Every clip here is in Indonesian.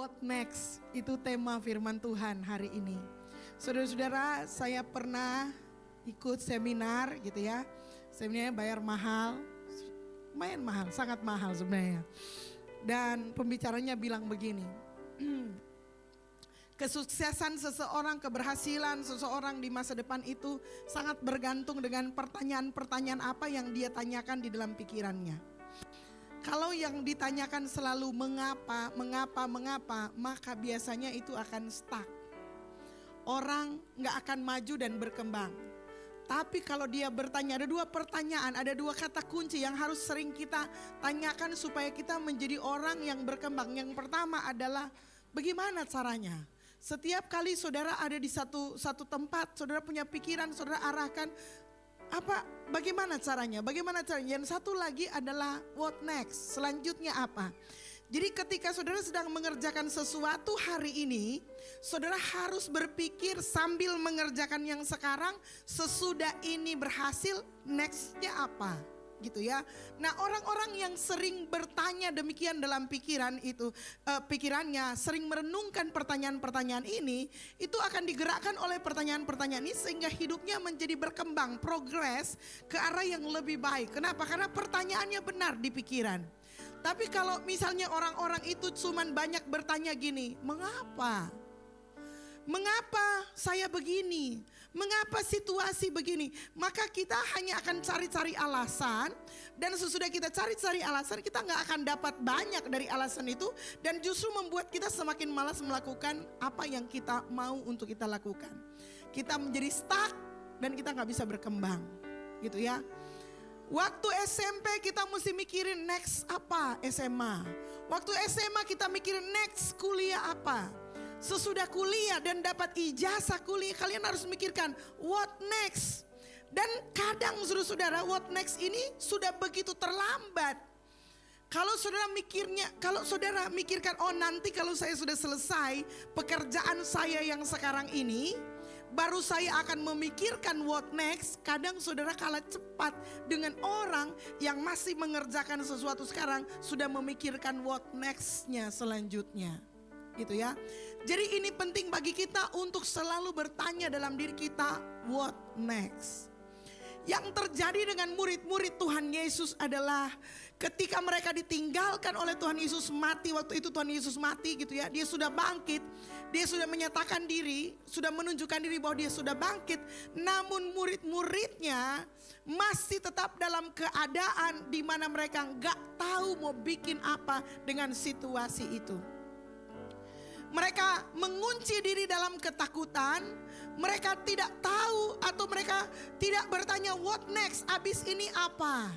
What next? Itu tema firman Tuhan hari ini. Saudara-saudara, saya pernah ikut seminar gitu ya. Seminarnya bayar mahal, lumayan mahal, sangat mahal sebenarnya. Dan pembicaranya bilang begini, kesuksesan seseorang, keberhasilan seseorang di masa depan itu sangat bergantung dengan pertanyaan-pertanyaan apa yang dia tanyakan di dalam pikirannya. Kalau yang ditanyakan selalu mengapa, maka biasanya itu akan stuck. Orang gak akan maju dan berkembang. Tapi kalau dia bertanya, ada dua pertanyaan, ada dua kata kunci yang harus sering kita tanyakan supaya kita menjadi orang yang berkembang. Yang pertama adalah bagaimana caranya? Setiap kali saudara ada di satu tempat, saudara punya pikiran, saudara arahkan, bagaimana caranya? Bagaimana caranya? Yang satu lagi adalah what next? Selanjutnya apa? Jadi ketika saudara sedang mengerjakan sesuatu hari ini, saudara harus berpikir sambil mengerjakan yang sekarang, sesudah ini berhasil, nextnya apa? Gitu ya. Nah, orang-orang yang sering bertanya demikian dalam pikirannya, sering merenungkan pertanyaan-pertanyaan ini, itu akan digerakkan oleh pertanyaan-pertanyaan ini sehingga hidupnya menjadi berkembang, progres ke arah yang lebih baik. Kenapa? Karena pertanyaannya benar di pikiran. Tapi kalau misalnya orang-orang itu cuman banyak bertanya gini, mengapa? Mengapa saya begini? Mengapa situasi begini? Maka kita hanya akan cari-cari alasan. Dan sesudah kita cari-cari alasan, kita gak akan dapat banyak dari alasan itu. Dan justru membuat kita semakin malas melakukan apa yang kita mau untuk kita lakukan. Kita menjadi stuck dan kita gak bisa berkembang. Gitu ya. Waktu SMP kita mesti mikirin next apa SMA. Waktu SMA kita mikirin next kuliah apa. Sesudah kuliah dan dapat ijazah kuliah, kalian harus mikirkan what next. Dan kadang saudara, what next ini sudah begitu terlambat. Kalau saudara mikirkan, oh nanti kalau saya sudah selesai pekerjaan saya yang sekarang ini, baru saya akan memikirkan what next. Kadang saudara kalah cepat dengan orang yang masih mengerjakan sesuatu sekarang, sudah memikirkan what next-nya selanjutnya. Gitu ya. Jadi ini penting bagi kita untuk selalu bertanya dalam diri kita, what next? Yang terjadi dengan murid-murid Tuhan Yesus adalah ketika mereka ditinggalkan oleh Tuhan Yesus mati. Waktu itu Tuhan Yesus mati gitu ya. Dia sudah bangkit. Dia sudah menyatakan diri. Sudah menunjukkan diri bahwa dia sudah bangkit. Namun murid-muridnya masih tetap dalam keadaan di mana mereka gak tahu mau bikin apa dengan situasi itu. Mereka mengunci diri dalam ketakutan. Mereka tidak tahu atau mereka tidak bertanya what next, abis ini apa.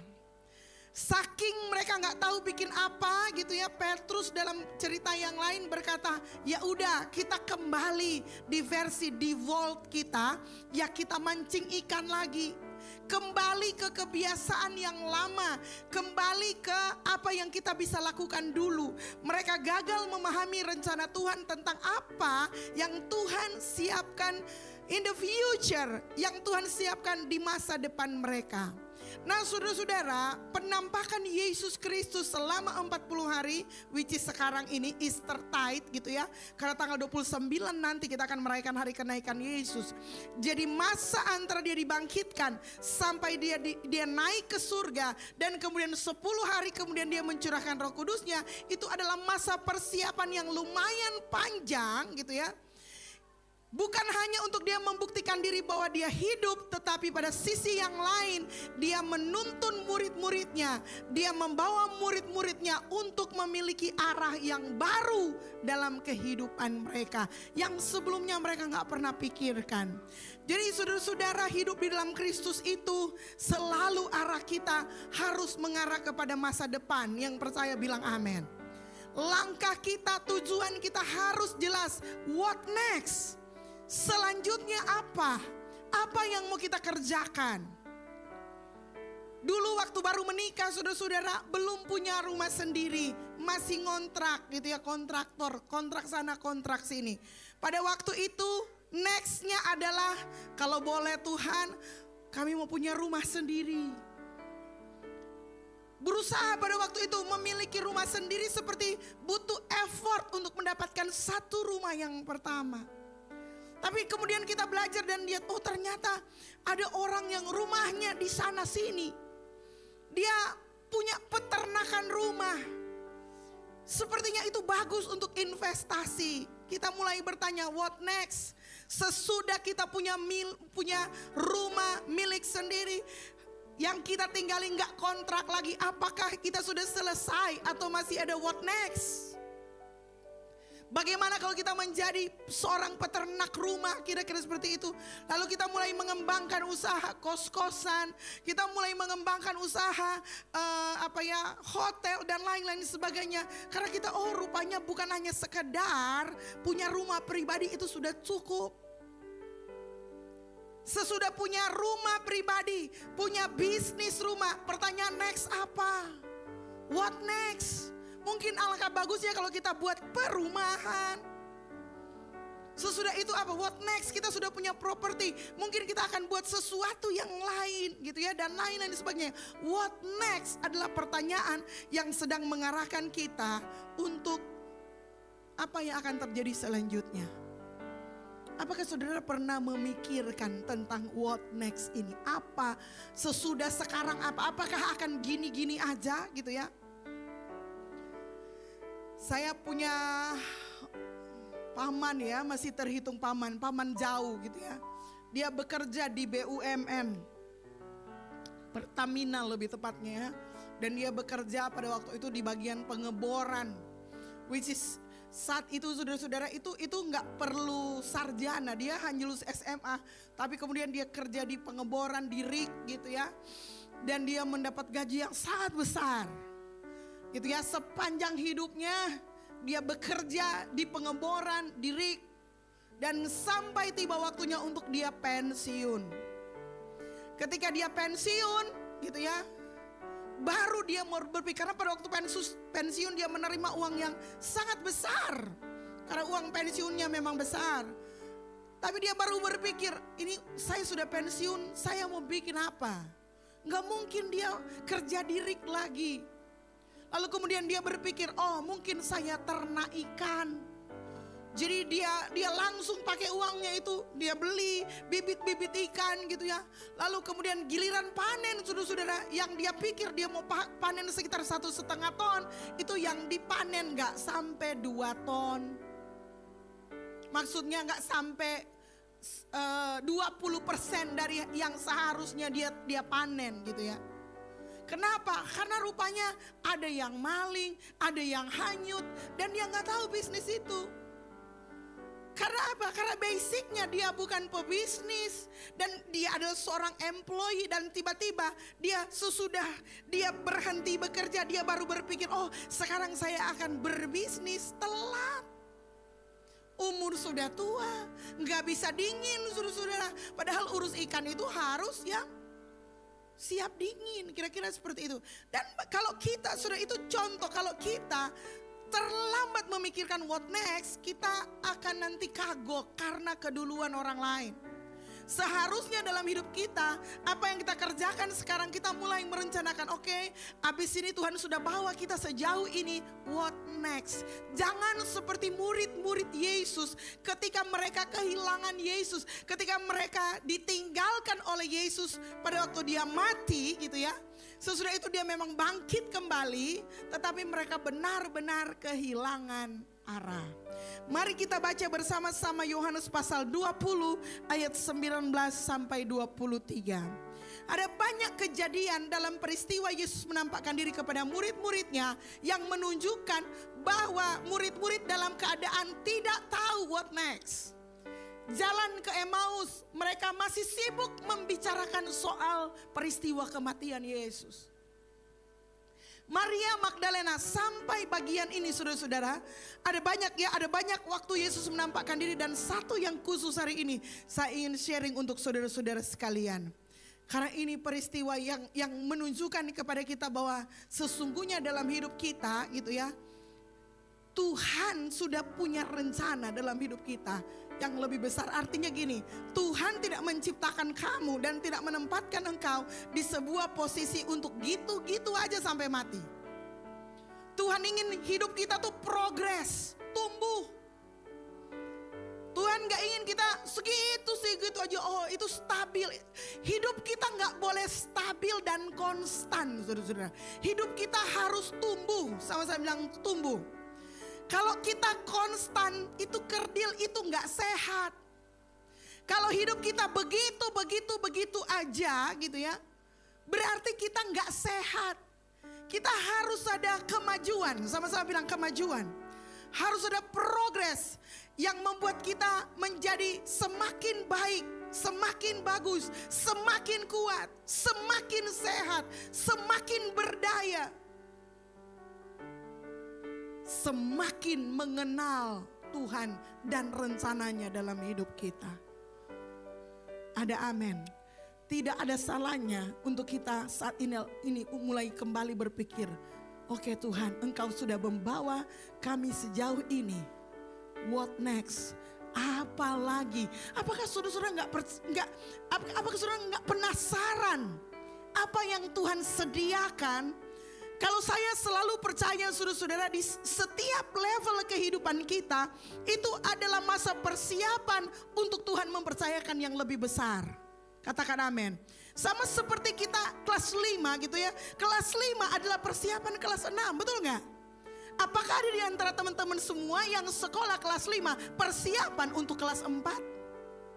Saking mereka nggak tahu bikin apa gitu ya. Petrus dalam cerita yang lain berkata, ya udah kita kembali di versi default kita, ya kita mancing ikan lagi. Kembali ke kebiasaan yang lama, kembali ke apa yang kita bisa lakukan dulu. Mereka gagal memahami rencana Tuhan tentang apa yang Tuhan siapkan in the future, yang Tuhan siapkan di masa depan mereka. Nah saudara-saudara, penampakan Yesus Kristus selama 40 hari, which is sekarang ini Eastertide gitu ya. Karena tanggal 29 nanti kita akan merayakan hari kenaikan Yesus. Jadi masa antara dia dibangkitkan sampai dia naik ke surga, dan kemudian 10 hari kemudian dia mencurahkan Roh Kudusnya, itu adalah masa persiapan yang lumayan panjang gitu ya. Bukan hanya untuk dia membuktikan diri bahwa dia hidup, tetapi pada sisi yang lain dia menuntun murid-muridnya. Dia membawa murid-muridnya untuk memiliki arah yang baru dalam kehidupan mereka, yang sebelumnya mereka gak pernah pikirkan. Jadi saudara-saudara, hidup di dalam Kristus itu selalu arah kita harus mengarah kepada masa depan. Yang percaya bilang amin. Langkah kita, tujuan kita harus jelas. What next? Selanjutnya apa? Apa yang mau kita kerjakan? Dulu waktu baru menikah saudara-saudara belum punya rumah sendiri. Masih ngontrak gitu ya, kontraktor. Kontrak sana kontrak sini. Pada waktu itu nextnya adalah kalau boleh Tuhan, kami mau punya rumah sendiri. Berusaha pada waktu itu memiliki rumah sendiri seperti butuh effort untuk mendapatkan dengan satu rumah yang pertama. Tapi kemudian kita belajar dan lihat, oh ternyata ada orang yang rumahnya di sana sini. Dia punya peternakan rumah. Sepertinya itu bagus untuk investasi. Kita mulai bertanya, what next? Sesudah kita punya rumah milik sendiri, yang kita tinggali nggak kontrak lagi, apakah kita sudah selesai atau masih ada what next? Bagaimana kalau kita menjadi seorang peternak rumah, kira-kira seperti itu. Lalu kita mulai mengembangkan usaha kos-kosan, kita mulai mengembangkan usaha hotel dan lain-lain sebagainya. Karena kita rupanya bukan hanya sekedar punya rumah pribadi itu sudah cukup. Sesudah punya rumah pribadi, punya bisnis rumah, pertanyaan next apa? What next? Mungkin alangkah bagusnya kalau kita buat perumahan. Sesudah itu apa? What next? Kita sudah punya properti. Mungkin kita akan buat sesuatu yang lain gitu ya. Dan lain-lain sebagainya. What next adalah pertanyaan yang sedang mengarahkan kita untuk apa yang akan terjadi selanjutnya. Apakah saudara pernah memikirkan tentang what next ini? Apa sesudah sekarang apa? Apakah akan gini-gini aja gitu ya? Saya punya paman ya, masih terhitung paman jauh gitu ya. Dia bekerja di BUMN, Pertamina lebih tepatnya. Dan dia bekerja pada waktu itu di bagian pengeboran. Which is saat itu saudara-saudara itu nggak perlu sarjana, dia hanya lulus SMA. Tapi kemudian dia kerja di pengeboran, di rig gitu ya. Dan dia mendapat gaji yang sangat besar. Gitu ya, sepanjang hidupnya dia bekerja di pengeboran, di rig, dan sampai tiba waktunya untuk dia pensiun. Ketika dia pensiun, gitu ya, baru dia mau berpikir, karena pada waktu pensiun dia menerima uang yang sangat besar, karena uang pensiunnya memang besar. Tapi dia baru berpikir, ini saya sudah pensiun, saya mau bikin apa? Gak mungkin dia kerja di rig lagi. Lalu kemudian dia berpikir, oh mungkin saya ternak ikan. Jadi dia langsung pakai uangnya itu, dia beli bibit-bibit ikan gitu ya. Lalu kemudian giliran panen, saudara-saudara, yang dia pikir dia mau panen sekitar 1,5 ton, itu yang dipanen gak sampai 2 ton. Maksudnya gak sampai 20% dari yang seharusnya dia panen gitu ya. Kenapa? Karena rupanya ada yang maling, ada yang hanyut, dan dia nggak tahu bisnis itu. Karena apa? Karena basicnya dia bukan pebisnis, dan dia adalah seorang employee, dan tiba-tiba dia sesudah dia berhenti bekerja, dia baru berpikir, oh sekarang saya akan berbisnis. Telat. Umur sudah tua, nggak bisa dingin saudara-saudara. Padahal urus ikan itu harus yang siap dingin, kira-kira seperti itu. Dan kalau kita, sudah itu contoh, kalau kita terlambat memikirkan what next, kita akan nanti kagok karena keduluan orang lain. Seharusnya dalam hidup kita, apa yang kita kerjakan sekarang, kita mulai merencanakan, oke, abis ini Tuhan sudah bawa kita sejauh ini, what next? Jangan seperti murid-murid Yesus ketika mereka kehilangan Yesus, ketika mereka ditinggalkan oleh Yesus pada waktu dia mati gitu ya. Sesudah itu dia memang bangkit kembali, tetapi mereka benar-benar kehilangan arah. Mari kita baca bersama-sama Yohanes pasal 20 ayat 19 sampai 23. Ada banyak kejadian dalam peristiwa Yesus menampakkan diri kepada murid-muridnya yang menunjukkan bahwa murid-murid dalam keadaan tidak tahu what next. Jalan ke Emmaus, mereka masih sibuk membicarakan soal peristiwa kematian Yesus. Maria Magdalena sampai bagian ini saudara-saudara, ada banyak waktu Yesus menampakkan diri, dan satu yang khusus hari ini saya ingin sharing untuk saudara-saudara sekalian. Karena ini peristiwa yang menunjukkan kepada kita bahwa sesungguhnya dalam hidup kita gitu ya, Tuhan sudah punya rencana dalam hidup kita yang lebih besar. Artinya gini, Tuhan tidak menciptakan kamu dan tidak menempatkan engkau di sebuah posisi untuk gitu-gitu aja sampai mati. Tuhan ingin hidup kita tuh progres, tumbuh. bayangin kita segitu aja, oh itu stabil. Hidup kita gak boleh stabil dan konstan, saudara-saudara. Hidup kita harus tumbuh, sama-sama bilang tumbuh. Kalau kita konstan, itu kerdil, itu gak sehat. Kalau hidup kita begitu aja gitu ya, berarti kita gak sehat. Kita harus ada kemajuan, sama-sama bilang kemajuan. Harus ada progres yang membuat kita menjadi semakin baik, semakin bagus, semakin kuat, semakin sehat, semakin berdaya. Semakin mengenal Tuhan dan rencananya dalam hidup kita. Ada amin. Tidak ada salahnya untuk kita saat ini mulai kembali berpikir, oke Tuhan, Engkau sudah membawa kami sejauh ini. What next? Apa lagi? Apakah saudara-saudara nggak penasaran apa yang Tuhan sediakan? Kalau saya selalu percaya saudara-saudara, di setiap level kehidupan kita itu adalah masa persiapan untuk Tuhan mempercayakan yang lebih besar. Katakan amin. Sama seperti kita kelas 5 gitu ya. Kelas 5 adalah persiapan kelas 6, betul gak? Apakah ada di antara teman-teman semua yang sekolah kelas 5 persiapan untuk kelas 4?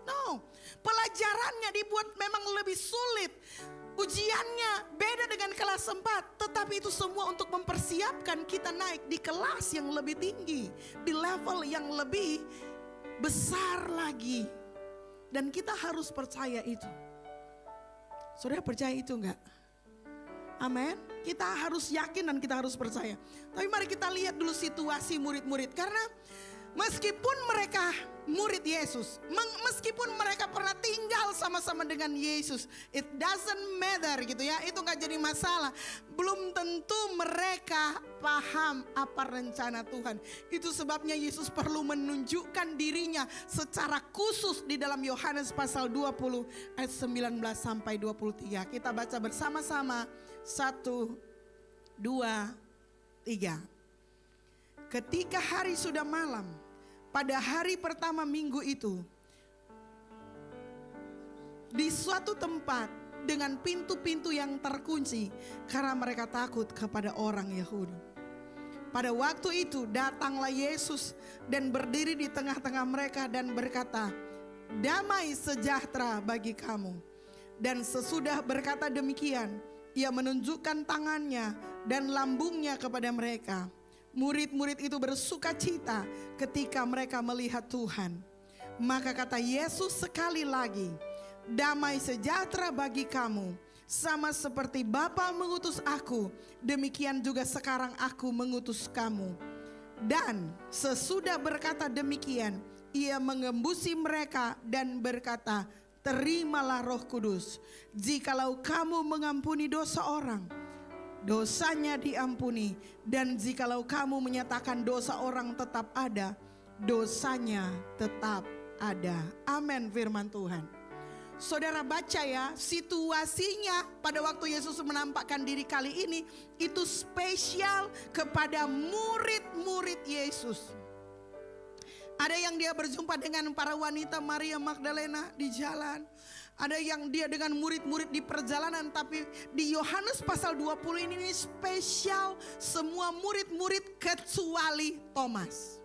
No. Pelajarannya dibuat memang lebih sulit. Ujiannya beda dengan kelas 4. Tetapi itu semua untuk mempersiapkan kita naik di kelas yang lebih tinggi. Di level yang lebih besar lagi. Dan kita harus percaya itu. Saudara percaya itu enggak? Amin. Kita harus yakin dan kita harus percaya. Tapi mari kita lihat dulu situasi murid-murid. Karena meskipun mereka murid Yesus, meskipun mereka pernah tinggal sama-sama dengan Yesus, it doesn't matter gitu ya, itu gak jadi masalah. Belum tentu mereka paham apa rencana Tuhan. Itu sebabnya Yesus perlu menunjukkan dirinya secara khusus di dalam Yohanes pasal 20 ayat 19 sampai 23. Kita baca bersama-sama, 1, 2, 3. Ketika hari sudah malam, pada hari pertama minggu itu, di suatu tempat dengan pintu-pintu yang terkunci, karena mereka takut kepada orang Yahudi. Pada waktu itu datanglah Yesus dan berdiri di tengah-tengah mereka dan berkata, "Damai sejahtera bagi kamu." Dan sesudah berkata demikian, Ia menunjukkan tangannya dan lambungnya kepada mereka. Murid-murid itu bersuka cita ketika mereka melihat Tuhan. Maka kata Yesus sekali lagi, "Damai sejahtera bagi kamu. Sama seperti Bapa mengutus aku, demikian juga sekarang aku mengutus kamu." Dan sesudah berkata demikian, Ia mengembusi mereka dan berkata, "Terimalah Roh Kudus. Jikalau kamu mengampuni dosa orang, dosanya diampuni. Dan jikalau kamu menyatakan dosa orang tetap ada, dosanya tetap ada." Amin firman Tuhan. Saudara baca ya, situasinya pada waktu Yesus menampakkan diri kali ini itu spesial kepada murid-murid Yesus. Ada yang dia berjumpa dengan para wanita Maria Magdalena di jalan. Ada yang dia dengan murid-murid di perjalanan. Tapi di Yohanes pasal 20 ini spesial semua murid-murid kecuali Thomas.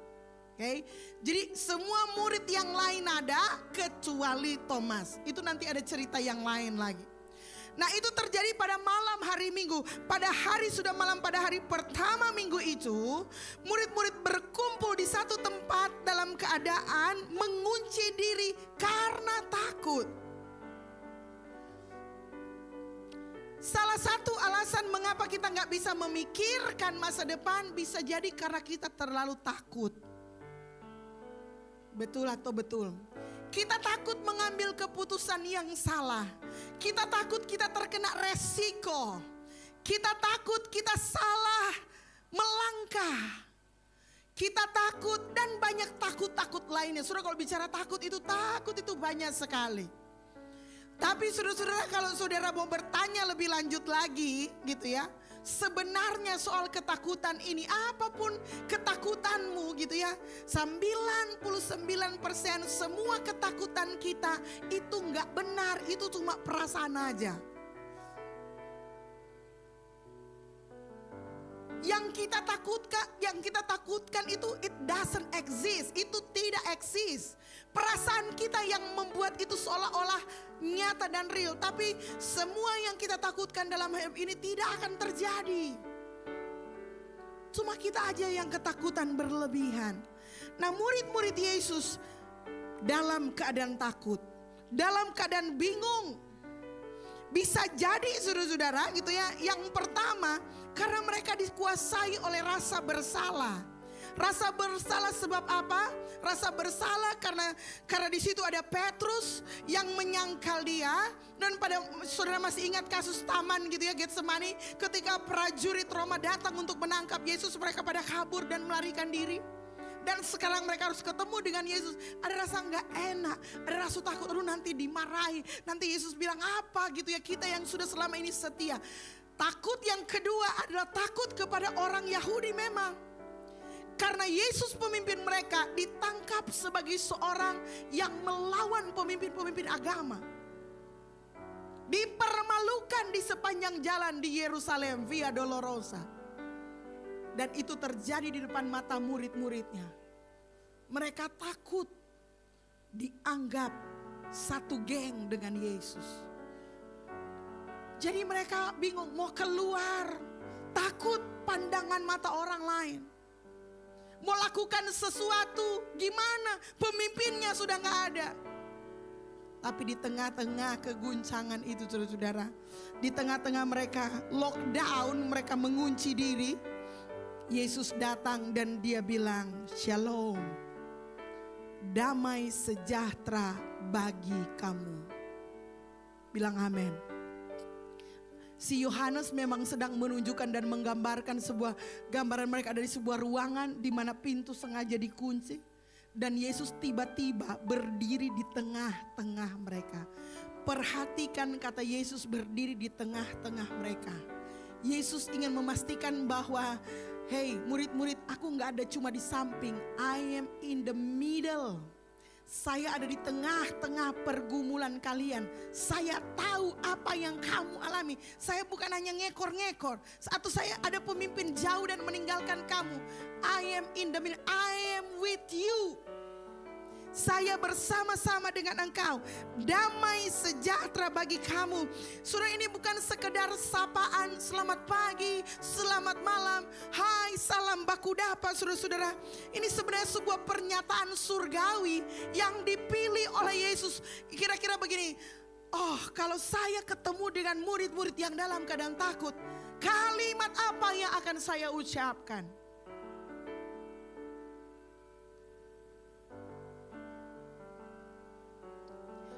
Oke, jadi semua murid yang lain ada kecuali Thomas. Itu nanti ada cerita yang lain lagi. Nah itu terjadi pada malam hari Minggu. Pada hari sudah malam pada hari pertama minggu itu, murid-murid berkumpul di satu tempat dalam keadaan mengunci diri karena takut. Salah satu alasan mengapa kita gak bisa memikirkan masa depan bisa jadi karena kita terlalu takut. Betul atau betul? Kita takut mengambil keputusan yang salah. Kita takut kita terkena resiko. Kita takut kita salah melangkah. Kita takut dan banyak takut-takut lainnya. Saudara kalau bicara takut itu banyak sekali. Tapi saudara-saudara kalau saudara mau bertanya lebih lanjut lagi gitu ya. sebenarnya soal ketakutan ini, apapun ketakutanmu gitu ya, 99% semua ketakutan kita itu nggak benar, itu cuma perasaan aja. Yang kita takutkan itu it doesn't exist, itu tidak eksis. Perasaan kita yang membuat itu seolah-olah nyata dan real, tapi semua yang kita takutkan dalam hidup ini tidak akan terjadi. Cuma kita aja yang ketakutan berlebihan. Nah, murid-murid Yesus dalam keadaan takut, dalam keadaan bingung. Bisa jadi saudara-saudara gitu ya, yang pertama karena mereka dikuasai oleh rasa bersalah. Rasa bersalah sebab apa? Rasa bersalah karena di situ ada Petrus yang menyangkal dia. Dan pada saudara masih ingat kasus taman gitu ya, Getsemani, ketika prajurit Roma datang untuk menangkap Yesus, mereka pada kabur dan melarikan diri. Dan sekarang mereka harus ketemu dengan Yesus. Ada rasa nggak enak, ada rasa takut, aduh nanti dimarahi, nanti Yesus bilang apa gitu ya, kita yang sudah selama ini setia. Takut yang kedua adalah takut kepada orang Yahudi memang. Karena Yesus pemimpin mereka ditangkap sebagai seorang yang melawan pemimpin-pemimpin agama. Dipermalukan di sepanjang jalan di Yerusalem, Via Dolorosa. Dan itu terjadi di depan mata murid-muridnya. Mereka takut dianggap satu geng dengan Yesus. Jadi mereka bingung mau keluar, takut pandangan mata orang lain. Mau lakukan sesuatu, gimana? Pemimpinnya sudah gak ada. Tapi di tengah-tengah keguncangan itu saudara-saudara, di tengah-tengah mereka lockdown, mereka mengunci diri, Yesus datang dan dia bilang, "Shalom, damai sejahtera bagi kamu." Bilang amin. Si Yohanes memang sedang menunjukkan dan menggambarkan sebuah gambaran mereka dari sebuah ruangan di mana pintu sengaja dikunci. Dan Yesus tiba-tiba berdiri di tengah-tengah mereka. Perhatikan kata Yesus berdiri di tengah-tengah mereka. Yesus ingin memastikan bahwa, hey murid-murid, aku gak ada cuma di samping. I am in the middle. Saya ada di tengah-tengah pergumulan kalian. Saya tahu apa yang kamu alami. Saya bukan hanya ngekor-ngekor. Atau saya ada pemimpin jauh dan meninggalkan kamu. I am in the middle. I am with you. Saya bersama-sama dengan engkau. Damai sejahtera bagi kamu. Saudara, ini bukan sekedar sapaan selamat pagi, selamat malam, hai, salam baku dapa saudara-saudara. Ini sebenarnya sebuah pernyataan surgawi yang dipilih oleh Yesus. Kira-kira begini, oh kalau saya ketemu dengan murid-murid yang dalam keadaan takut, kalimat apa yang akan saya ucapkan?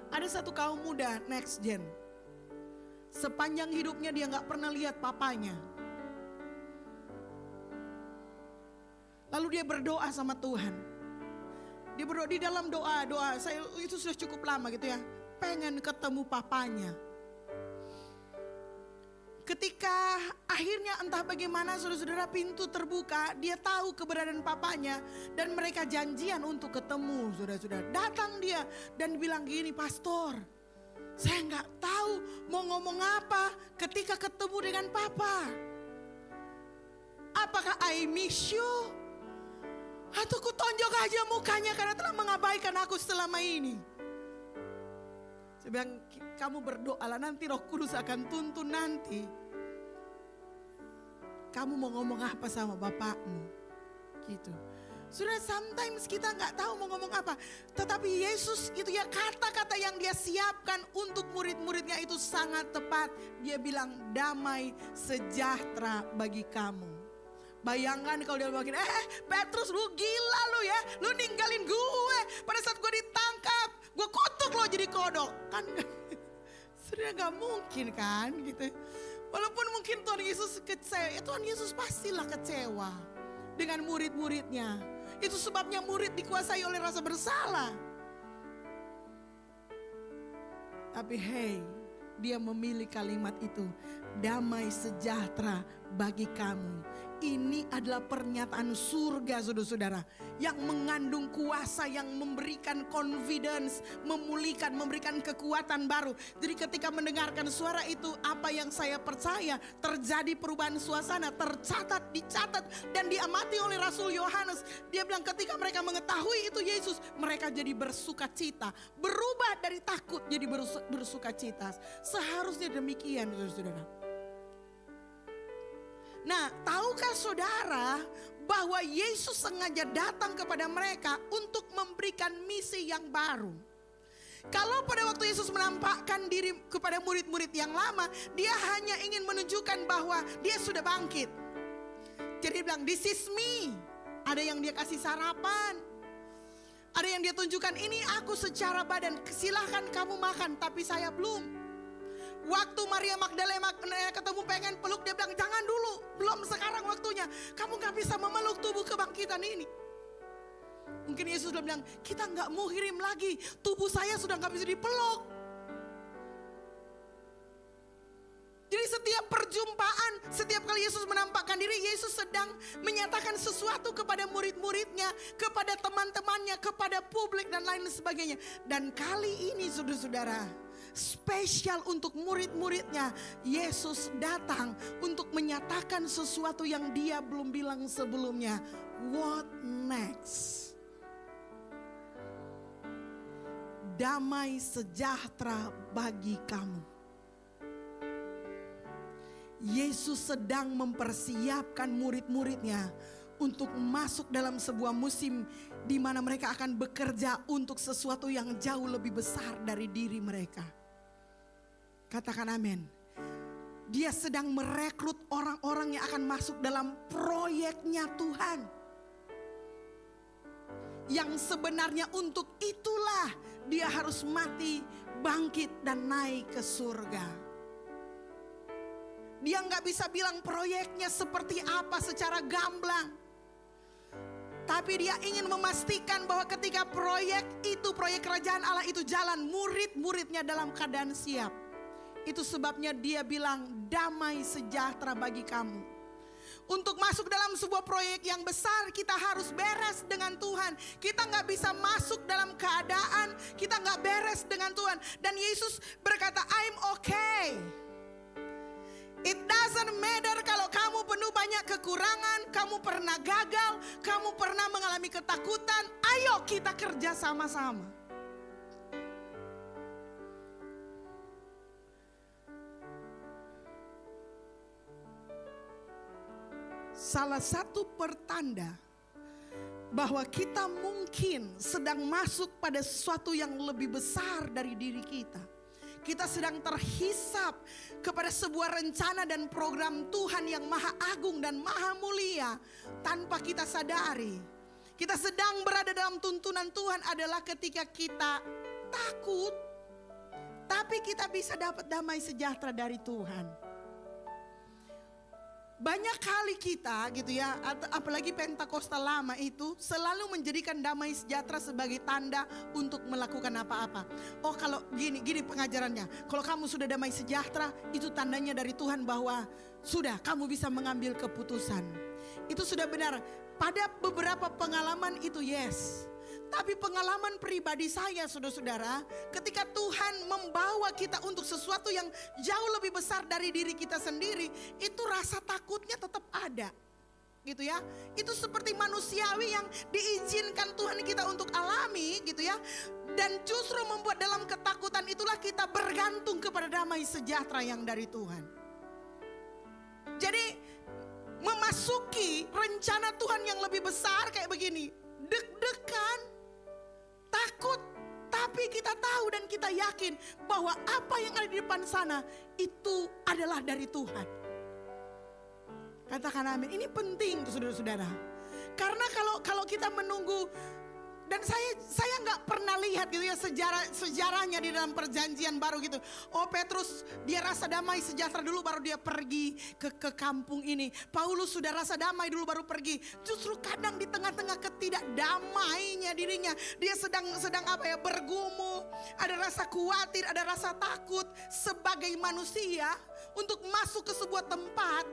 Ada satu kaum muda next gen. Sepanjang hidupnya dia gak pernah lihat papanya. Lalu dia berdoa sama Tuhan. Dia berdoa di dalam doa, saya itu sudah cukup lama gitu ya. Pengen ketemu papanya. Ketika akhirnya entah bagaimana saudara-saudara pintu terbuka, dia tahu keberadaan papanya dan mereka janjian untuk ketemu saudara-saudara. Datang dia dan bilang gini, "Pastor, saya nggak tahu mau ngomong apa ketika ketemu dengan papa. Apakah I miss you? Atau ku tonjok aja mukanya karena telah mengabaikan aku selama ini?" Saya bilang, kamu berdoalah, nanti Roh Kudus akan tuntun nanti. Kamu mau ngomong apa sama bapakmu? Gitu. Sudah sometimes kita nggak tahu mau ngomong apa. Tetapi Yesus itu ya, kata-kata yang dia siapkan untuk murid-muridnya itu sangat tepat. Dia bilang damai sejahtera bagi kamu. Bayangkan kalau dia bilang, Petrus lu gila lu ya. Lu ninggalin gue pada saat gue ditangkap. Gue kutuk lo jadi kodok. Kan sudah gak mungkin kan gitu. Walaupun mungkin Tuhan Yesus kecewa, Tuhan Yesus pastilah kecewa dengan murid-muridnya. Itu sebabnya murid dikuasai oleh rasa bersalah. Tapi hey, dia memilih kalimat itu, damai sejahtera bagi kamu. Ini adalah pernyataan surga, saudara-saudara, yang mengandung kuasa, yang memberikan confidence, memulihkan, memberikan kekuatan baru. Jadi ketika mendengarkan suara itu, apa yang saya percaya terjadi perubahan suasana, tercatat, dicatat, dan diamati oleh Rasul Yohanes. Dia bilang ketika mereka mengetahui itu Yesus, mereka jadi bersuka cita, berubah dari takut jadi bersuka cita. Seharusnya demikian, saudara-saudara. Nah, tahukah saudara bahwa Yesus sengaja datang kepada mereka untuk memberikan misi yang baru? Kalau pada waktu Yesus menampakkan diri kepada murid-murid yang lama, dia hanya ingin menunjukkan bahwa dia sudah bangkit. Jadi dia bilang, this is me. Ada yang dia kasih sarapan. Ada yang dia tunjukkan, ini aku secara badan, silahkan kamu makan, tapi saya belum. Waktu Maria Magdalena ketemu pengen peluk, dia bilang jangan dulu, belum sekarang waktunya. Kamu gak bisa memeluk tubuh kebangkitan ini. Mungkin Yesus sudah bilang, kita gak mau kirim lagi, tubuh saya sudah gak bisa dipeluk. Jadi setiap perjumpaan, setiap kali Yesus menampakkan diri, Yesus sedang menyatakan sesuatu kepada murid-muridnya, kepada teman-temannya, kepada publik dan lain sebagainya. Dan kali ini saudara-saudara, spesial untuk murid-muridnya, Yesus datang untuk menyatakan sesuatu yang dia belum bilang sebelumnya. What next? Damai sejahtera bagi kamu. Yesus sedang mempersiapkan murid-muridnya untuk masuk dalam sebuah musim di mana mereka akan bekerja untuk sesuatu yang jauh lebih besar dari diri mereka. Katakan amin. Dia sedang merekrut orang-orang yang akan masuk dalam proyeknya Tuhan. Yang sebenarnya untuk itulah dia harus mati, bangkit dan naik ke surga. Dia nggak bisa bilang proyeknya seperti apa secara gamblang. Tapi dia ingin memastikan bahwa ketika proyek itu, proyek kerajaan Allah itu jalan, murid-muridnya dalam keadaan siap. Itu sebabnya dia bilang damai sejahtera bagi kamu. Untuk masuk dalam sebuah proyek yang besar, kita harus beres dengan Tuhan. Kita gak bisa masuk dalam keadaan kita gak beres dengan Tuhan. Dan Yesus berkata, I'm okay. It doesn't matter kalau kamu penuh banyak kekurangan, kamu pernah gagal, kamu pernah mengalami ketakutan. Ayo kita kerja sama-sama. Salah satu pertanda bahwa kita mungkin sedang masuk pada sesuatu yang lebih besar dari diri kita. Kita sedang terhisap kepada sebuah rencana dan program Tuhan yang maha agung dan maha mulia tanpa kita sadari. Kita sedang berada dalam tuntunan Tuhan adalah ketika kita takut, tapi kita bisa dapat damai sejahtera dari Tuhan. Banyak kali kita gitu ya, apalagi Pentakosta lama itu selalu menjadikan damai sejahtera sebagai tanda untuk melakukan apa-apa. Oh kalau gini pengajarannya, kalau kamu sudah damai sejahtera itu tandanya dari Tuhan bahwa sudah kamu bisa mengambil keputusan. Itu sudah benar, pada beberapa pengalaman itu yes. Tapi pengalaman pribadi saya saudara-saudara, ketika Tuhan membawa kita untuk sesuatu yang jauh lebih besar dari diri kita sendiri, itu rasa takutnya tetap ada. Gitu ya. Itu seperti manusiawi yang diizinkan Tuhan kita untuk alami gitu ya. Dan justru membuat dalam ketakutan itulah kita bergantung kepada damai sejahtera yang dari Tuhan. Jadi memasuki rencana Tuhan yang lebih besar kayak begini, deg-degan, takut, tapi kita tahu dan kita yakin bahwa apa yang ada di depan sana itu adalah dari Tuhan. Katakan amin. Ini penting saudara-saudara. Karena kalau kita menunggu, dan saya nggak pernah lihat gitu ya sejarahnya di dalam perjanjian baru gitu. Oh, Petrus dia rasa damai sejahtera dulu baru dia pergi ke kampung ini. Paulus sudah rasa damai dulu baru pergi. Justru kadang di tengah-tengah ketidakdamainya dirinya, dia sedang apa ya, bergumul, ada rasa khawatir, ada rasa takut sebagai manusia untuk masuk ke sebuah tempat.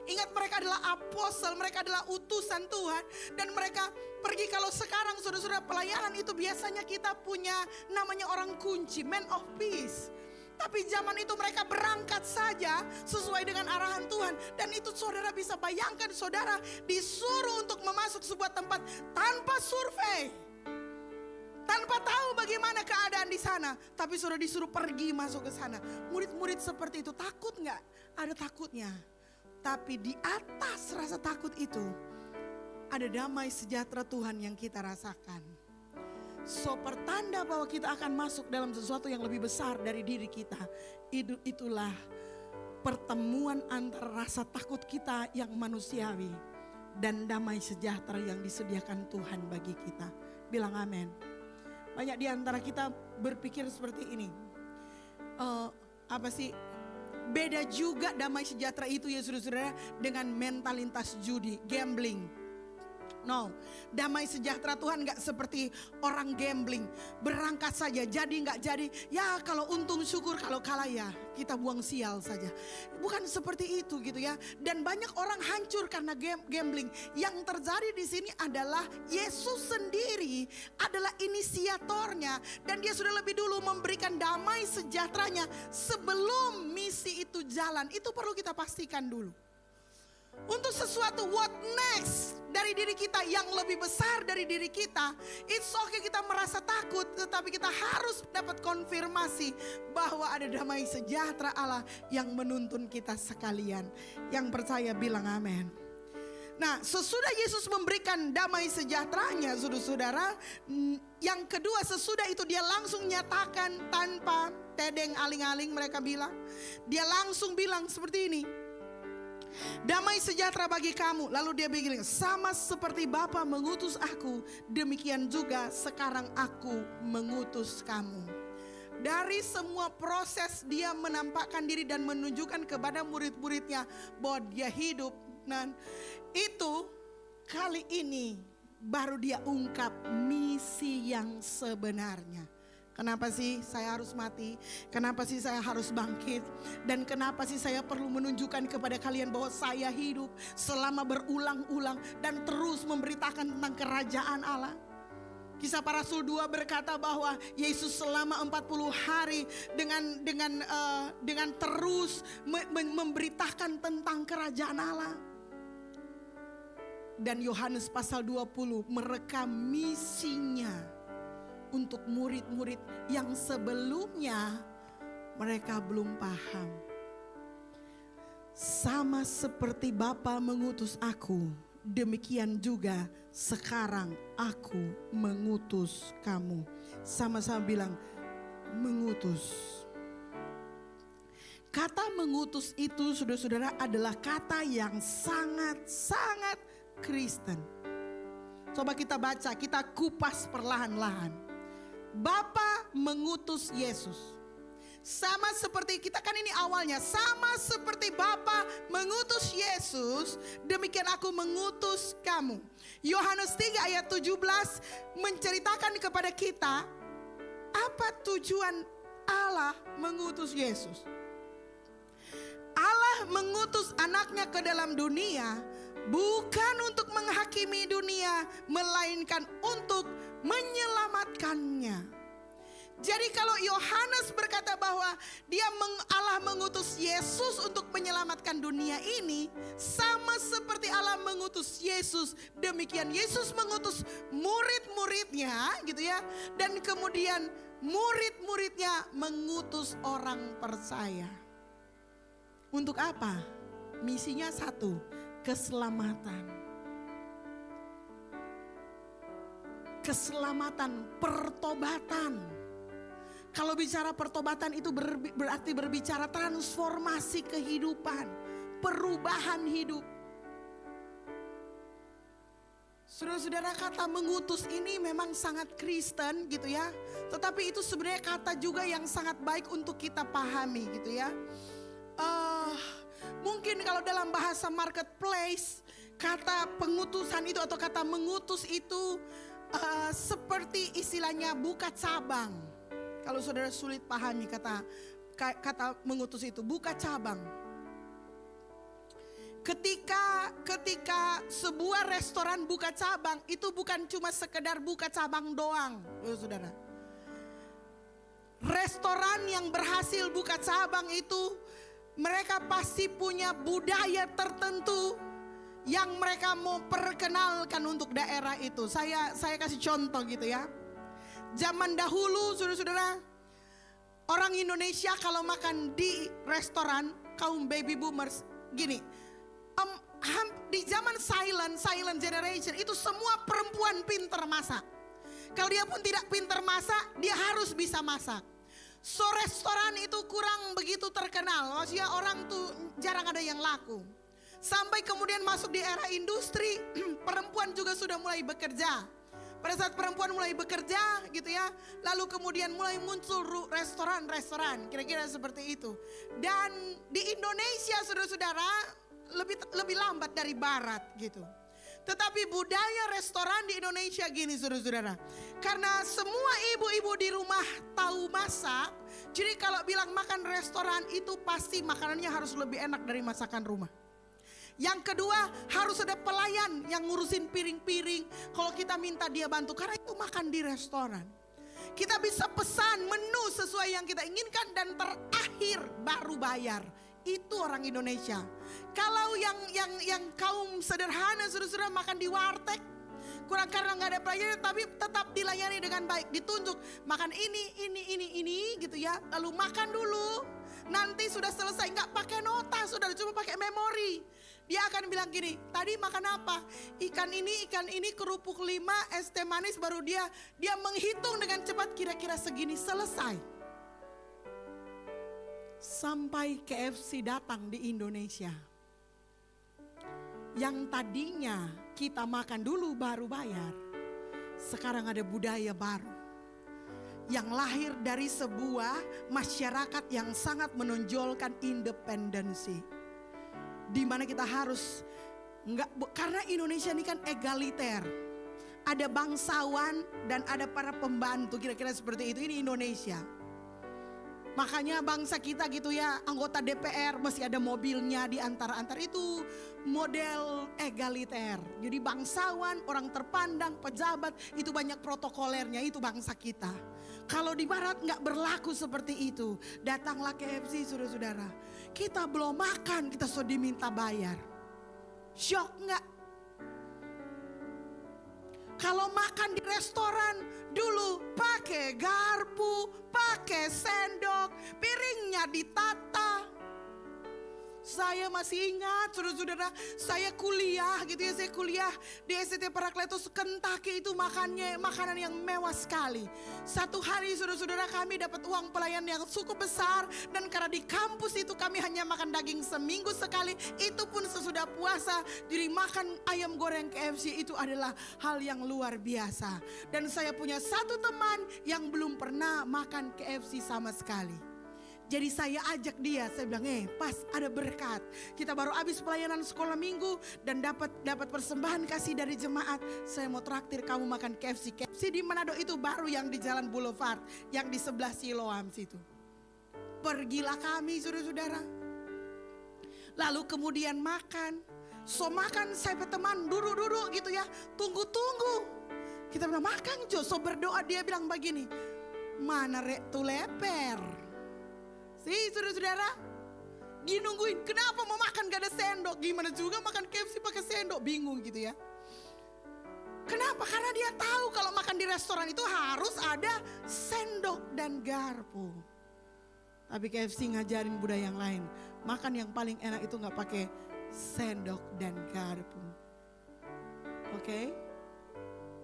Ingat, mereka adalah apostel, mereka adalah utusan Tuhan, dan mereka pergi. Kalau sekarang saudara-saudara, pelayanan itu biasanya kita punya namanya orang kunci, man of peace. Tapi zaman itu mereka berangkat saja sesuai dengan arahan Tuhan. Dan itu saudara bisa bayangkan, saudara disuruh untuk memasuk sebuah tempat tanpa survei, tanpa tahu bagaimana keadaan di sana. Tapi saudara disuruh pergi masuk ke sana. Murid-murid seperti itu takut nggak? Ada takutnya. Tapi di atas rasa takut itu ada damai sejahtera Tuhan yang kita rasakan. So, pertanda bahwa kita akan masuk dalam sesuatu yang lebih besar dari diri kita. Itulah pertemuan antara rasa takut kita yang manusiawi dan damai sejahtera yang disediakan Tuhan bagi kita. Bilang amin. Banyak di antara kita berpikir seperti ini. Beda juga damai sejahtera itu ya saudara-saudara dengan mentalitas judi, gambling. No, damai sejahtera Tuhan gak seperti orang gambling. Berangkat saja, jadi gak jadi. Ya kalau untung syukur, kalau kalah ya kita buang sial saja. Bukan seperti itu gitu ya. Dan banyak orang hancur karena gambling. Yang terjadi di sini adalah Yesus sendiri adalah inisiatornya. Dan dia sudah lebih dulu memberikan damai sejahteranya sebelum misi itu jalan. Itu perlu kita pastikan dulu. Untuk sesuatu what next dari diri kita yang lebih besar dari diri kita, it's okay kita merasa takut, tetapi kita harus dapat konfirmasi bahwa ada damai sejahtera Allah yang menuntun kita sekalian. Yang percaya bilang amin. Nah, sesudah Yesus memberikan damai sejahteranya, saudara-saudara, yang kedua sesudah itu dia langsung nyatakan tanpa tedeng aling-aling, mereka bilang. Dia langsung bilang seperti ini. Damai sejahtera bagi kamu. Lalu dia bilang, sama seperti Bapa mengutus aku, demikian juga sekarang aku mengutus kamu. Dari semua proses dia menampakkan diri dan menunjukkan kepada murid-muridnya bahwa dia hidup. Dan itu kali ini baru dia ungkap misi yang sebenarnya. Kenapa sih saya harus mati? Kenapa sih saya harus bangkit? Dan kenapa sih saya perlu menunjukkan kepada kalian bahwa saya hidup selama berulang-ulang dan terus memberitakan tentang kerajaan Allah? Kisah Para Rasul 2 berkata bahwa Yesus selama 40 hari dengan terus memberitakan tentang kerajaan Allah. Dan Yohanes pasal 20 merekam misinya untuk murid-murid yang sebelumnya mereka belum paham. Sama seperti Bapa mengutus aku, demikian juga sekarang aku mengutus kamu. Sama-sama bilang mengutus. Kata mengutus itu saudara-saudara adalah kata yang sangat-sangat Kristen. Coba kita baca, kita kupas perlahan-lahan. Bapa mengutus Yesus. Sama seperti kita kan ini awalnya. Sama seperti Bapa mengutus Yesus, demikian aku mengutus kamu. Yohanes 3 ayat 17 menceritakan kepada kita apa tujuan Allah mengutus Yesus. Allah mengutus anaknya ke dalam dunia bukan untuk menghakimi dunia, melainkan untuk menyelamatkannya. Jadi kalau Yohanes berkata bahwa Allah mengutus Yesus untuk menyelamatkan dunia ini, sama seperti Allah mengutus Yesus, demikian Yesus mengutus murid-muridnya gitu ya. Dan kemudian murid-muridnya mengutus orang percaya. Untuk apa? Misinya satu, keselamatan. Keselamatan, pertobatan. Kalau bicara pertobatan itu berarti berbicara transformasi kehidupan, perubahan hidup. Saudara-saudara, kata mengutus ini memang sangat Kristen gitu ya. Tetapi itu sebenarnya kata juga yang sangat baik untuk kita pahami gitu ya. Mungkin kalau dalam bahasa marketplace, kata pengutusan itu atau kata mengutus itu seperti istilahnya buka cabang. Kalau saudara sulit pahami kata mengutus itu, buka cabang. Ketika sebuah restoran buka cabang, itu bukan cuma sekedar buka cabang doang, saudara. Restoran yang berhasil buka cabang itu, mereka pasti punya budaya tertentu yang mereka mau perkenalkan untuk daerah itu. Saya kasih contoh gitu ya. Zaman dahulu, saudara-saudara, orang Indonesia kalau makan di restoran, kaum baby boomers, gini. Di zaman silent generation itu semua perempuan pinter masak. Kalau dia pun tidak pinter masak, dia harus bisa masak. So restoran itu kurang begitu terkenal. Maksudnya orang tuh jarang ada yang laku. Sampai kemudian masuk di era industri, perempuan juga sudah mulai bekerja. Pada saat perempuan mulai bekerja gitu ya, lalu kemudian mulai muncul restoran-restoran, kira-kira seperti itu. Dan di Indonesia saudara-saudara, lebih lambat dari barat gitu. Tetapi budaya restoran di Indonesia gini saudara-saudara. Karena semua ibu-ibu di rumah tahu masak, jadi kalau bilang makan restoran itu pasti makanannya harus lebih enak dari masakan rumah. Yang kedua, harus ada pelayan yang ngurusin piring-piring kalau kita minta dia bantu, karena itu makan di restoran. Kita bisa pesan menu sesuai yang kita inginkan dan terakhir baru bayar. Itu orang Indonesia. Kalau yang kaum sederhana saudara-saudara makan di warteg, kurang karena nggak ada pelayanan, tapi tetap dilayani dengan baik. Ditunjuk makan ini gitu ya. Lalu makan dulu. Nanti sudah selesai, nggak pakai nota, saudara, cuma pakai memori. Dia akan bilang gini, tadi makan apa? Ikan ini, kerupuk 5, es teh manis, baru dia menghitung dengan cepat, kira-kira segini, selesai. Sampai KFC datang di Indonesia. Yang tadinya kita makan dulu baru bayar. Sekarang ada budaya baru. Yang lahir dari sebuah masyarakat yang sangat menonjolkan independensi. Di mana kita harus karena Indonesia ini kan egaliter. Ada bangsawan dan ada para pembantu, kira-kira seperti itu. Ini Indonesia. Makanya bangsa kita gitu ya, anggota DPR masih ada mobilnya di antara-antara, itu model egaliter. Jadi bangsawan, orang terpandang, pejabat, itu banyak protokolernya, itu bangsa kita. Kalau di barat nggak berlaku seperti itu. Datanglah KFC saudara-saudara, kita belum makan kita sudah diminta bayar. Syok nggak? Kalau makan di restoran dulu pakai garpu, pakai sendok, piringnya ditata. Saya masih ingat saudara-saudara, saya kuliah gitu ya, saya kuliah di STT Parakletos Kentucky, itu makanan yang mewah sekali. Satu hari saudara-saudara kami dapat uang pelayan yang cukup besar, dan karena di kampus itu kami hanya makan daging seminggu sekali, itu pun sesudah puasa. Jadi makan ayam goreng KFC itu adalah hal yang luar biasa. Dan saya punya satu teman yang belum pernah makan KFC sama sekali. Jadi saya ajak dia, saya bilang, pas ada berkat. Kita baru habis pelayanan sekolah minggu dan dapat persembahan kasih dari jemaat. Saya mau traktir kamu makan KFC. KFC di Manado itu baru yang di Jalan Boulevard, yang di sebelah Siloam situ. Pergilah kami saudara-saudara. Lalu kemudian makan. So makan, saya teman duduk-duduk gitu ya. Tunggu-tunggu. Kita bilang makan Jo, so berdoa, dia bilang begini. Mana rek tu leper. Sih saudara-saudara, dia nungguin, kenapa mau makan gak ada sendok? Gimana juga makan KFC pakai sendok, bingung gitu ya. Kenapa? Karena dia tahu kalau makan di restoran itu harus ada sendok dan garpu. Tapi KFC ngajarin budaya yang lain. Makan yang paling enak itu gak pakai sendok dan garpu. Oke?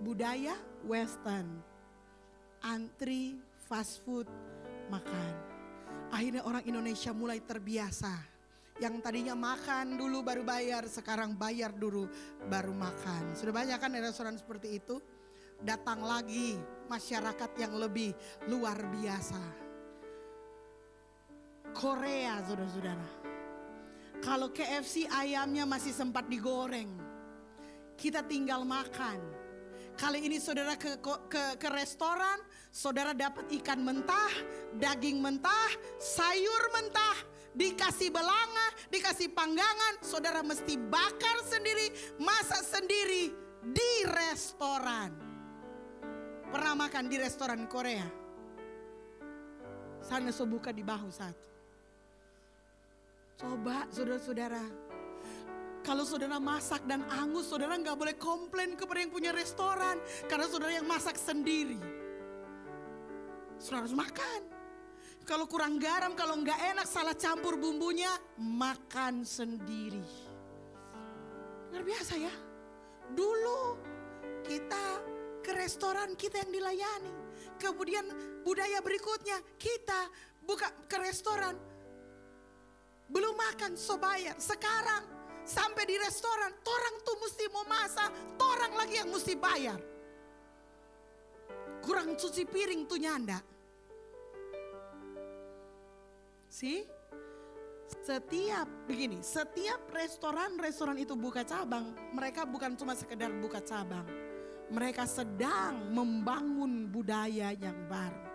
Budaya Western. Antri, fast food, makan. Akhirnya orang Indonesia mulai terbiasa. Yang tadinya makan dulu baru bayar, sekarang bayar dulu baru makan. Sudah banyak kan restoran seperti itu? Datang lagi masyarakat yang lebih luar biasa. Korea, saudara-saudara. Kalau KFC ayamnya masih sempat digoreng, kita tinggal makan. Kali ini saudara ke restoran, saudara dapat ikan mentah, daging mentah, sayur mentah, dikasih belanga, dikasih panggangan, saudara mesti bakar sendiri, masak sendiri di restoran. Pernah makan di restoran Korea? Sana so buka di bahu satu. Coba saudara-saudara, kalau saudara masak dan angus, saudara gak boleh komplain kepada yang punya restoran, karena saudara yang masak sendiri. Saudara harus makan. Kalau kurang garam, kalau nggak enak, salah campur bumbunya, makan sendiri. Luar biasa ya. Dulu kita ke restoran, kita yang dilayani. Kemudian budaya berikutnya, kita buka ke restoran, belum makan, so bayar. Sekarang sampai di restoran, torang tuh mesti mau masak, torang lagi yang mesti bayar. Kurang cuci piring tuh nyanda. Setiap restoran itu buka cabang, mereka bukan cuma sekedar buka cabang. Mereka sedang membangun budaya yang baru.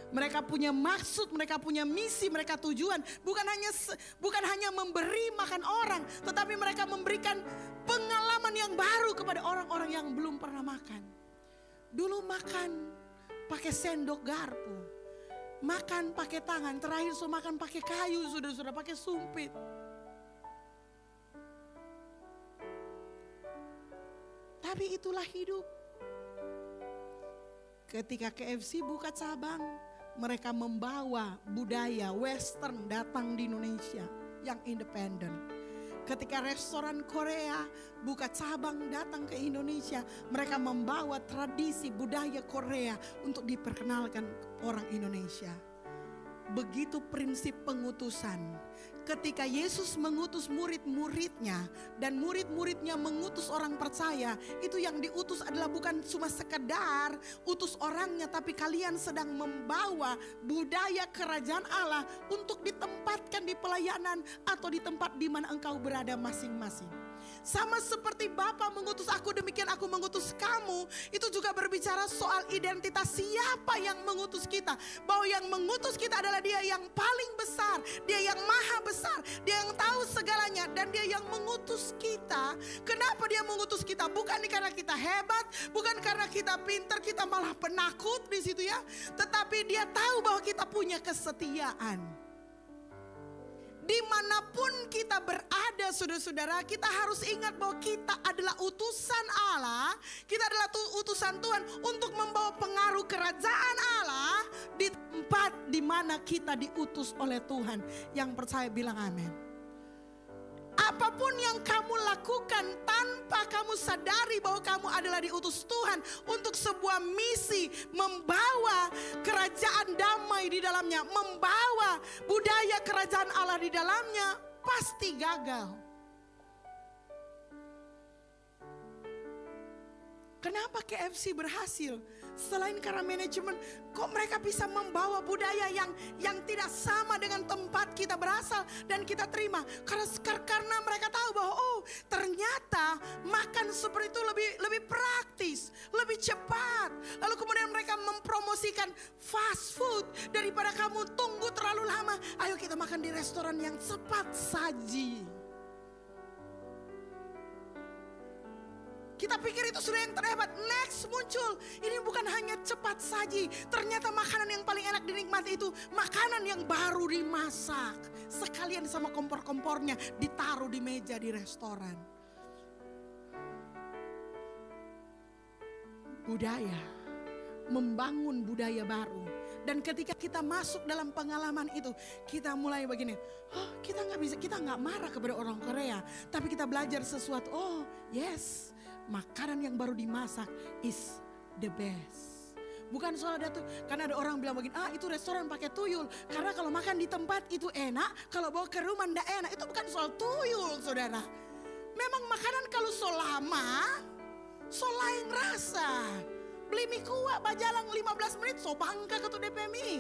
Mereka punya maksud, mereka punya misi, mereka tujuan. Bukan hanya memberi makan orang, tetapi mereka memberikan pengalaman yang baru kepada orang-orang yang belum pernah makan. Dulu makan pakai sendok garpu. Makan pakai tangan, terakhir so makan pakai kayu, sudah pakai sumpit. Tapi itulah hidup. Ketika KFC buka cabang, mereka membawa budaya Western datang di Indonesia yang independen. Ketika restoran Korea buka cabang datang ke Indonesia, mereka membawa tradisi budaya Korea untuk diperkenalkan orang Indonesia. Begitu prinsip pengutusan. Ketika Yesus mengutus murid-muridnya dan murid-muridnya mengutus orang percaya, itu yang diutus adalah bukan cuma sekedar utus orangnya, tapi kalian sedang membawa budaya kerajaan Allah untuk ditempatkan di pelayanan atau di tempat di mana engkau berada masing-masing. Sama seperti Bapa mengutus aku, demikian aku mengutus kamu. Itu juga berbicara soal identitas siapa yang mengutus kita. Bahwa yang mengutus kita adalah Dia yang paling besar, Dia yang maha besar, Dia yang tahu segalanya, dan Dia yang mengutus kita. Kenapa Dia mengutus kita? Bukan karena kita hebat, bukan karena kita pintar, kita malah penakut di situ ya. Tetapi Dia tahu bahwa kita punya kesetiaan. Dimanapun kita berada, saudara-saudara, kita harus ingat bahwa kita adalah utusan Allah. Kita adalah utusan Tuhan untuk membawa pengaruh kerajaan Allah di tempat di mana kita diutus oleh Tuhan. Yang percaya bilang amin. Apapun yang kamu lakukan tanpa kamu sadari bahwa kamu adalah diutus Tuhan untuk sebuah misi, membawa kerajaan damai di dalamnya, membawa budaya kerajaan Allah di dalamnya, pasti gagal. Kenapa KFC berhasil? Selain karena manajemen, kok mereka bisa membawa budaya yang tidak sama dengan tempat kita berasal dan kita terima. Karena mereka tahu bahwa ternyata makan seperti itu lebih praktis, lebih cepat. Lalu kemudian mereka mempromosikan fast food. Daripada kamu tunggu terlalu lama, ayo kita makan di restoran yang cepat saji. Kita pikir itu sudah yang terhebat. Next muncul, ini bukan hanya cepat saji. Ternyata makanan yang paling enak dinikmati itu makanan yang baru dimasak. Sekalian sama kompor-kompornya ditaruh di meja di restoran. Budaya, membangun budaya baru. Dan ketika kita masuk dalam pengalaman itu, kita mulai begini, kita nggak marah kepada orang Korea, tapi kita belajar sesuatu. Yes, makanan yang baru dimasak is the best. Bukan soal ada tuyul. Karena ada orang bilang begini, itu restoran pakai tuyul. Karena kalau makan di tempat itu enak, kalau bawa ke rumah ndak enak. Itu bukan soal tuyul, saudara. Memang makanan kalau so lama, so lain rasa. Beli mie kuah bajalang 15 menit, so bangka ke tu DP mie.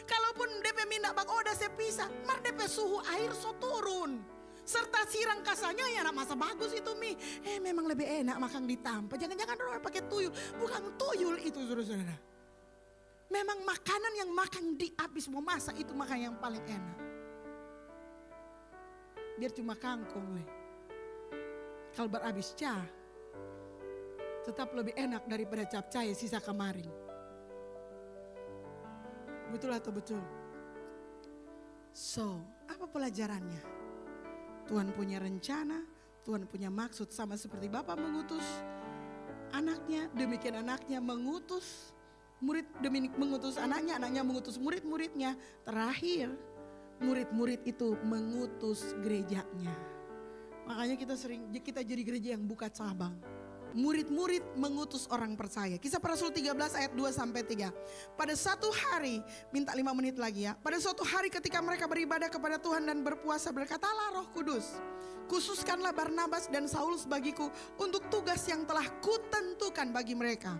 Kalaupun DP mie ndak bang, dah saya pisah. Mar DP suhu air so turun. Serta sirang kasanya ya nak masa bagus itu mie. Memang lebih enak makan di tampa. Jangan-jangan orang pakai tuyul. Bukan tuyul itu, saudara-saudara. Memang makanan yang makan di habis mau masak itu makan yang paling enak. Biar cuma kangkung leh. Kalau berhabis cah, tetap lebih enak daripada capcay sisa kemarin. Betul atau betul? So, apa pelajarannya? Tuhan punya rencana, Tuhan punya maksud, sama seperti Bapa mengutus anaknya, demikian anaknya mengutus murid, demikian mengutus anaknya, anaknya mengutus murid-muridnya. Terakhir, murid-murid itu mengutus gerejanya. Makanya kita jadi gereja yang buka cabang. Murid-murid mengutus orang percaya. Kisah para Rasul 13 ayat 2-3. Pada satu hari, minta 5 menit lagi ya. Pada suatu hari ketika mereka beribadah kepada Tuhan dan berpuasa, berkatalah Roh Kudus, khususkanlah Barnabas dan Saulus bagiku untuk tugas yang telah kutentukan bagi mereka.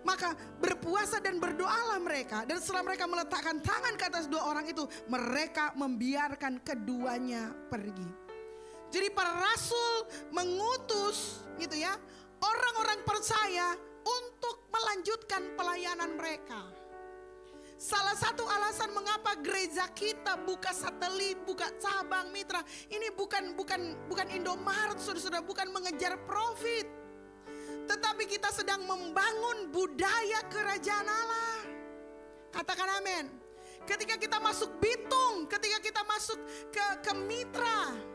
Maka berpuasa dan berdoalah mereka, dan setelah mereka meletakkan tangan ke atas 2 orang itu, mereka membiarkan keduanya pergi. Jadi para rasul mengutus gitu ya, orang-orang percaya untuk melanjutkan pelayanan mereka. Salah satu alasan mengapa gereja kita buka satelit, buka cabang mitra, ini bukan Indomaret, saudara-saudara, bukan mengejar profit. Tetapi kita sedang membangun budaya kerajaan Allah. Katakan amin. Ketika kita masuk Bitung, ketika kita masuk ke mitra.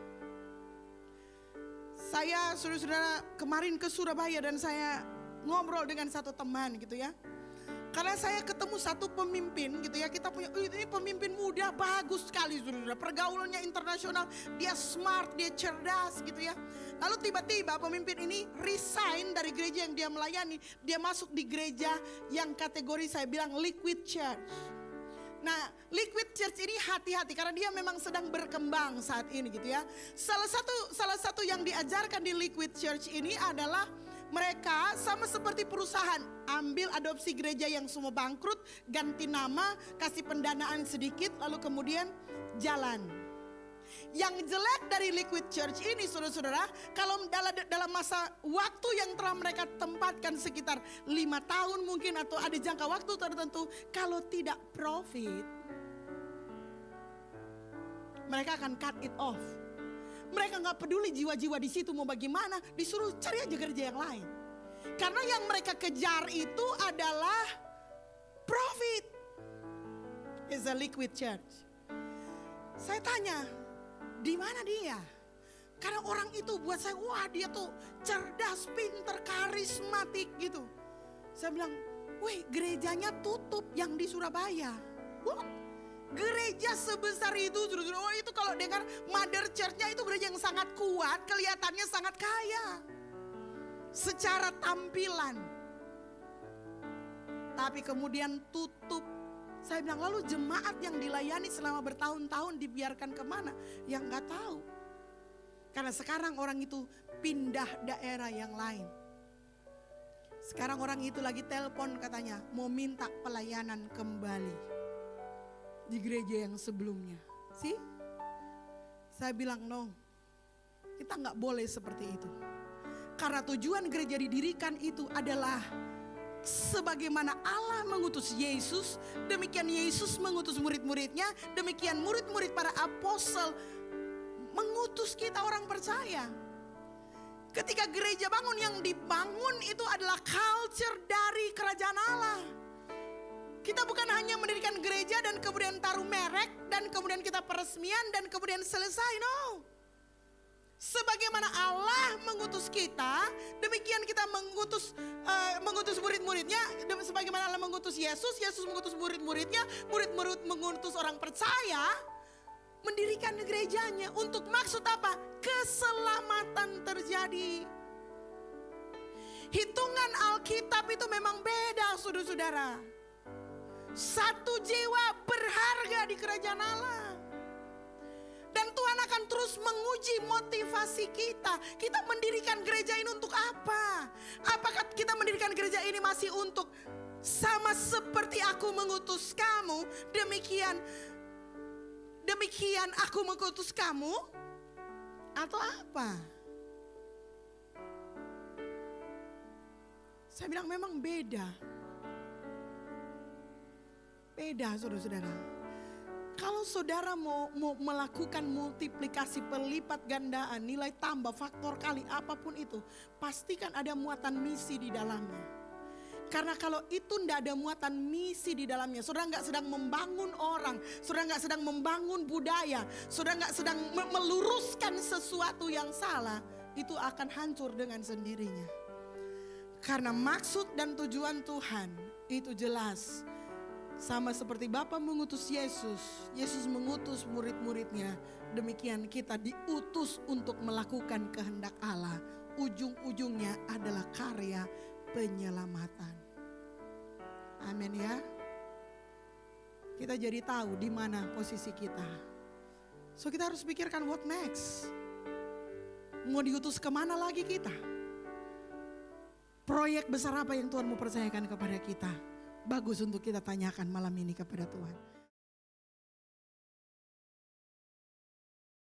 Saya saudara-saudara kemarin ke Surabaya dan saya ngobrol dengan satu teman gitu ya. Karena saya ketemu satu pemimpin gitu ya, kita punya ini pemimpin muda bagus sekali saudara, pergaulannya internasional, dia smart, dia cerdas gitu ya. Lalu tiba-tiba pemimpin ini resign dari gereja yang dia melayani, dia masuk di gereja yang kategori saya bilang liquid church. Nah, liquid church ini hati-hati karena dia memang sedang berkembang saat ini gitu ya. Salah satu yang diajarkan di liquid church ini adalah mereka sama seperti perusahaan, ambil adopsi gereja yang semua bangkrut, ganti nama, kasih pendanaan sedikit, lalu kemudian jalan. Yang jelek dari liquid church ini saudara-saudara, kalau dalam masa waktu yang telah mereka tempatkan sekitar 5 tahun mungkin atau ada jangka waktu tertentu, kalau tidak profit, mereka akan cut it off. Mereka gak peduli jiwa-jiwa di situ mau bagaimana, disuruh cari aja gereja yang lain. Karena yang mereka kejar itu adalah profit. It's a liquid church. Saya tanya, di mana dia? Karena orang itu buat saya, wah dia tuh cerdas, pinter, karismatik gitu. Saya bilang, wih gerejanya tutup yang di Surabaya. What? Gereja sebesar itu, oh itu kalau dengar mother church-nya itu gereja yang sangat kuat, kelihatannya sangat kaya. Secara tampilan. Tapi kemudian tutup. Saya bilang, lalu jemaat yang dilayani selama bertahun-tahun dibiarkan kemana? Yang gak tahu. Karena sekarang orang itu pindah daerah yang lain. Sekarang orang itu lagi telepon katanya, mau minta pelayanan kembali di gereja yang sebelumnya. See? Saya bilang no, kita gak boleh seperti itu. Karena tujuan gereja didirikan itu adalah sebagaimana Allah mengutus Yesus, demikian Yesus mengutus murid-muridnya, demikian murid-murid para apostel mengutus kita orang percaya. Ketika gereja bangun, yang dibangun itu adalah culture dari kerajaan Allah. Kita bukan hanya mendirikan gereja dan kemudian taruh merek dan kemudian kita peresmian dan kemudian selesai, no. Sebagaimana Allah mengutus kita, demikian kita mengutus murid-muridnya. Sebagaimana Allah mengutus Yesus, Yesus mengutus murid-muridnya, murid-murid mengutus orang percaya mendirikan gerejanya. Untuk maksud apa? Keselamatan terjadi. Hitungan Alkitab itu memang beda, saudara-saudara. Satu jiwa berharga di kerajaan Allah. Dan Tuhan akan terus menguji motivasi kita. Kita mendirikan gereja ini untuk apa? Apakah kita mendirikan gereja ini masih untuk sama seperti aku mengutus kamu, demikian aku mengutus kamu? Atau apa? Saya bilang memang beda. Beda saudara-saudara. Kalau saudara mau melakukan multiplikasi perlipat gandaan, nilai tambah, faktor kali, apapun itu, pastikan ada muatan misi di dalamnya. Karena kalau itu tidak ada muatan misi di dalamnya, saudara nggak sedang membangun orang, saudara nggak sedang membangun budaya, saudara nggak sedang meluruskan sesuatu yang salah, itu akan hancur dengan sendirinya. Karena maksud dan tujuan Tuhan itu jelas. Sama seperti Bapa mengutus Yesus, Yesus mengutus murid-muridnya. Demikian kita diutus untuk melakukan kehendak Allah. Ujung-ujungnya adalah karya penyelamatan. Amin ya. Kita jadi tahu di mana posisi kita. So kita harus pikirkan what next. Mau diutus kemana lagi kita? Proyek besar apa yang Tuhan mau percayakan kepada kita? Bagus untuk kita tanyakan malam ini kepada Tuhan.